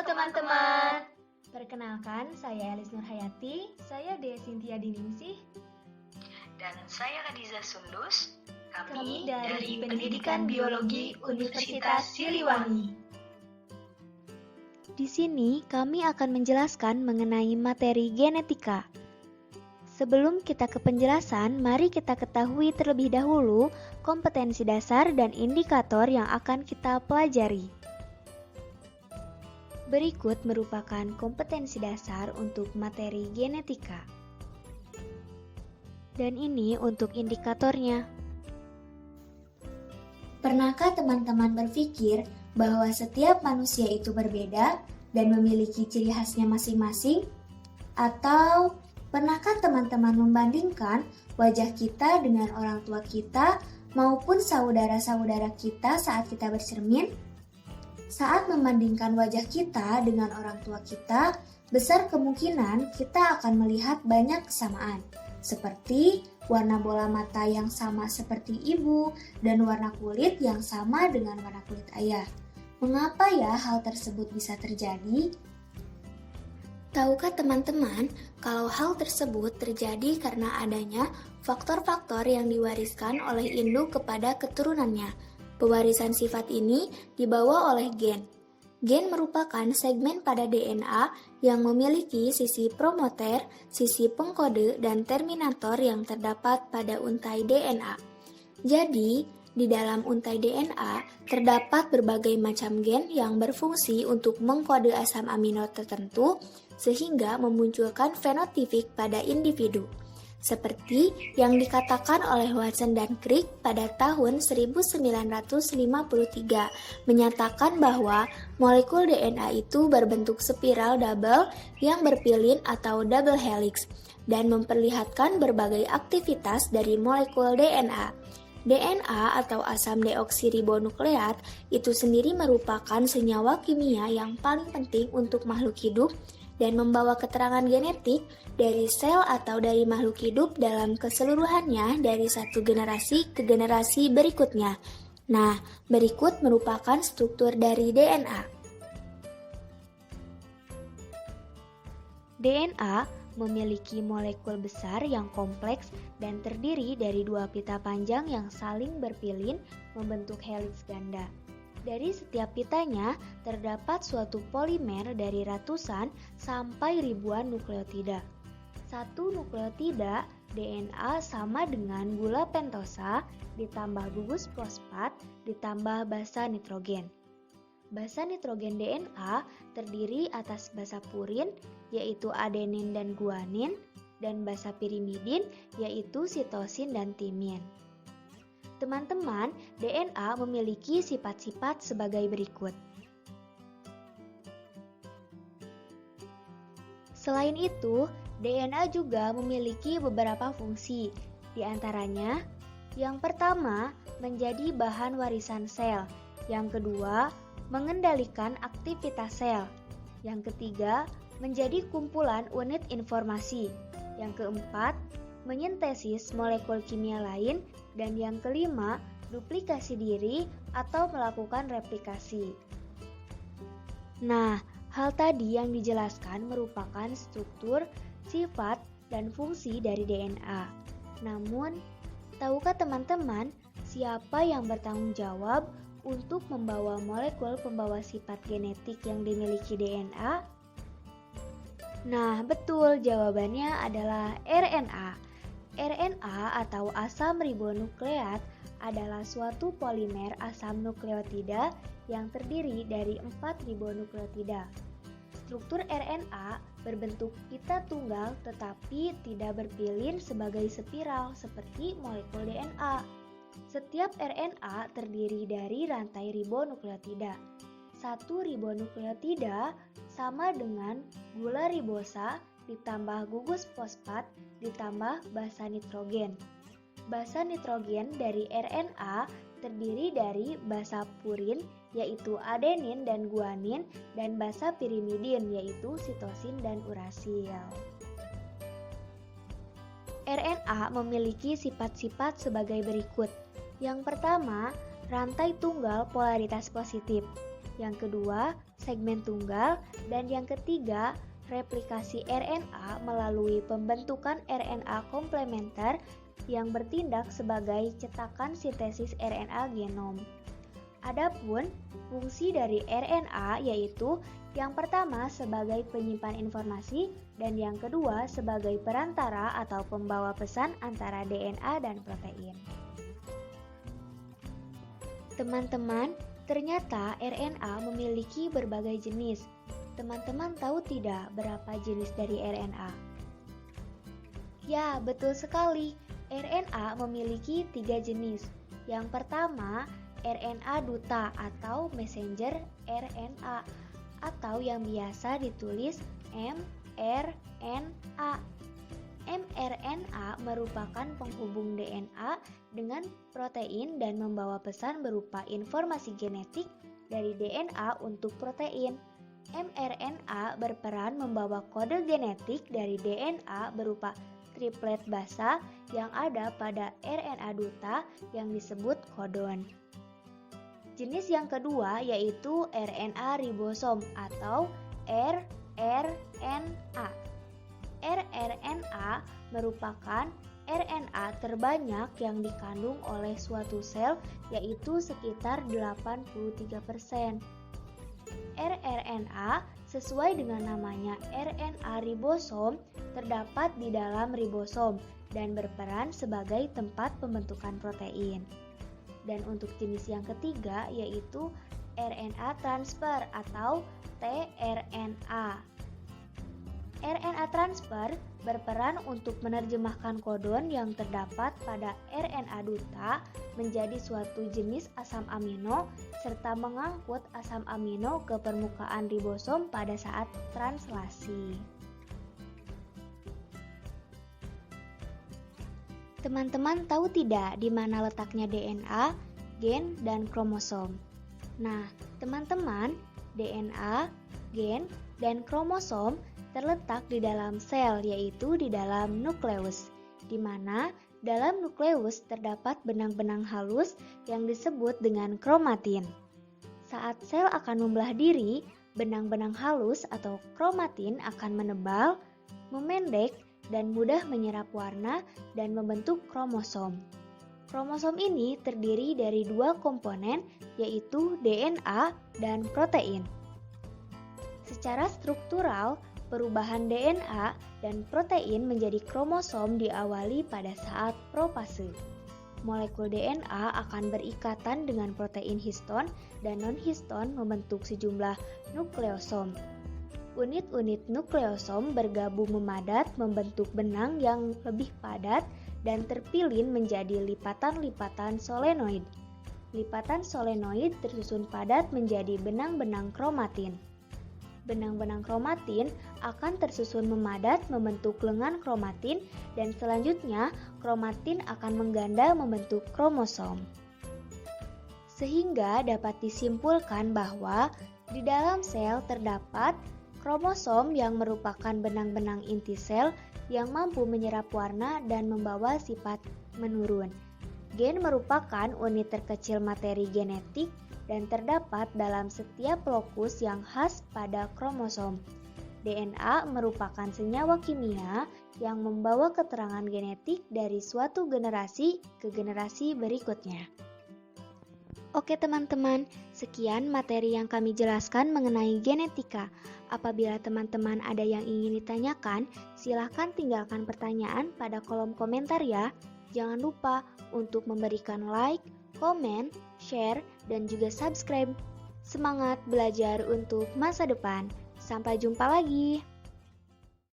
teman-teman. Perkenalkan, saya Elis Nurhayati, saya Dea Cynthia Diningsih, dan saya Khadiza Sundus. Kami dari Pendidikan Biologi Universitas Siliwangi. Di sini kami akan menjelaskan mengenai materi genetika. Sebelum kita ke penjelasan, mari kita ketahui terlebih dahulu kompetensi dasar dan indikator yang akan kita pelajari. Berikut merupakan kompetensi dasar untuk materi genetika. Dan ini untuk indikatornya. Pernahkah teman-teman berpikir bahwa setiap manusia itu berbeda dan memiliki ciri khasnya masing-masing? Atau pernahkah teman-teman membandingkan wajah kita dengan orang tua kita maupun saudara-saudara kita saat kita bercermin? Saat membandingkan wajah kita dengan orang tua kita, besar kemungkinan kita akan melihat banyak kesamaan, seperti warna bola mata yang sama seperti ibu dan warna kulit yang sama dengan warna kulit ayah. Mengapa ya hal tersebut bisa terjadi? Tahukah teman-teman kalau hal tersebut terjadi karena adanya faktor-faktor yang diwariskan oleh induk kepada keturunannya? Pewarisan sifat ini dibawa oleh gen. Gen merupakan segmen pada DNA yang memiliki sisi promoter, sisi pengkode, dan terminator yang terdapat pada untai DNA. Jadi, di dalam untai DNA terdapat berbagai macam gen yang berfungsi untuk mengkode asam amino tertentu sehingga memunculkan fenotipik pada individu. Seperti yang dikatakan oleh Watson dan Crick pada tahun 1953, menyatakan bahwa molekul DNA itu berbentuk spiral double yang berpilin atau double helix dan memperlihatkan berbagai aktivitas dari molekul DNA. DNA atau asam deoksiribonukleat itu sendiri merupakan senyawa kimia yang paling penting untuk makhluk hidup dan membawa keterangan genetik dari sel atau dari makhluk hidup dalam keseluruhannya dari satu generasi ke generasi berikutnya. Nah, berikut merupakan struktur dari DNA. DNA memiliki molekul besar yang kompleks dan terdiri dari dua pita panjang yang saling berpilin membentuk heliks ganda. Dari setiap pitanya terdapat suatu polimer dari ratusan sampai ribuan nukleotida. Satu nukleotida DNA sama dengan gula pentosa ditambah gugus fosfat ditambah basa nitrogen. Basa nitrogen DNA terdiri atas basa purin yaitu adenin dan guanin dan basa pirimidin yaitu sitosin dan timin. Teman-teman, DNA memiliki sifat-sifat sebagai berikut. Selain itu, DNA juga memiliki beberapa fungsi. Di antaranya, yang pertama, menjadi bahan warisan sel. Yang kedua, mengendalikan aktivitas sel. Yang ketiga, menjadi kumpulan unit informasi. Yang keempat, mensintesis molekul kimia lain. Dan yang kelima, duplikasi diri atau melakukan replikasi. Nah, hal tadi yang dijelaskan merupakan struktur, sifat, dan fungsi dari DNA. Namun, tahukah teman-teman siapa yang bertanggung jawab untuk membawa molekul pembawa sifat genetik yang dimiliki DNA? Nah, betul, jawabannya adalah RNA. RNA atau asam ribonukleat adalah suatu polimer asam nukleotida yang terdiri dari 4 ribonukleotida. Struktur RNA berbentuk pita tunggal tetapi tidak berpilin sebagai spiral seperti molekul DNA. Setiap RNA terdiri dari rantai ribonukleotida. Satu ribonukleotida sama dengan gula ribosa ditambah gugus fosfat ditambah basa nitrogen. Basa nitrogen dari RNA terdiri dari basa purin yaitu adenin dan guanin dan basa pirimidin yaitu sitosin dan urasil. RNA memiliki sifat-sifat sebagai berikut. Yang pertama, rantai tunggal polaritas positif. yang kedua segmen tunggal, dan yang ketiga replikasi RNA melalui pembentukan RNA komplementer yang bertindak sebagai cetakan sintesis RNA genom. Adapun fungsi dari RNA yaitu yang pertama sebagai penyimpan informasi dan yang kedua sebagai perantara atau pembawa pesan antara DNA dan protein. Teman-teman, ternyata RNA memiliki berbagai jenis. Teman-teman tahu tidak berapa jenis dari RNA? Ya, betul sekali. RNA memiliki 3 jenis. Yang pertama, RNA duta atau messenger RNA atau yang biasa ditulis mRNA. mRNA merupakan penghubung DNA dengan protein dan membawa pesan berupa informasi genetik dari DNA untuk protein. mRNA berperan membawa kode genetik dari DNA berupa triplet basa yang ada pada RNA duta yang disebut kodon. Jenis yang kedua yaitu RNA ribosom atau rRNA. rRNA merupakan RNA terbanyak yang dikandung oleh suatu sel yaitu sekitar 83%. rRNA sesuai dengan namanya RNA ribosom terdapat di dalam ribosom dan berperan sebagai tempat pembentukan protein. Dan untuk jenis yang ketiga yaitu RNA transfer atau tRNA. RNA transfer berperan untuk menerjemahkan kodon yang terdapat pada RNA duta menjadi suatu jenis asam amino serta mengangkut asam amino ke permukaan ribosom pada saat translasi. Teman-teman tahu tidak di mana letaknya DNA, gen, dan kromosom? Nah, teman-teman, DNA, gen, dan kromosom terletak di dalam sel, yaitu di dalam nukleus, di mana dalam nukleus terdapat benang-benang halus yang disebut dengan kromatin. Saat sel akan membelah diri, benang-benang halus atau kromatin akan menebal, memendek, dan mudah menyerap warna dan membentuk kromosom. Kromosom ini terdiri dari 2 komponen, yaitu DNA dan protein. Secara struktural, perubahan DNA dan protein menjadi kromosom diawali pada saat profase. Molekul DNA akan berikatan dengan protein histon dan non-histon membentuk sejumlah nukleosom. Unit-unit nukleosom bergabung memadat membentuk benang yang lebih padat dan terpilin menjadi lipatan-lipatan solenoid. Lipatan solenoid tersusun padat menjadi benang-benang kromatin. Benang-benang kromatin akan tersusun memadat membentuk lengan kromatin dan selanjutnya kromatin akan mengganda membentuk kromosom. Sehingga dapat disimpulkan bahwa di dalam sel terdapat kromosom yang merupakan benang-benang inti sel yang mampu menyerap warna dan membawa sifat menurun. Gen merupakan unit terkecil materi genetik dan terdapat dalam setiap lokus yang khas pada kromosom. DNA merupakan senyawa kimia yang membawa keterangan genetik dari suatu generasi ke generasi berikutnya. Oke teman-teman, sekian materi yang kami jelaskan mengenai genetika. Apabila teman-teman ada yang ingin ditanyakan, silahkan tinggalkan pertanyaan pada kolom komentar ya. Jangan lupa untuk memberikan like, komen, share, dan juga subscribe. Semangat belajar untuk masa depan. Sampai jumpa lagi.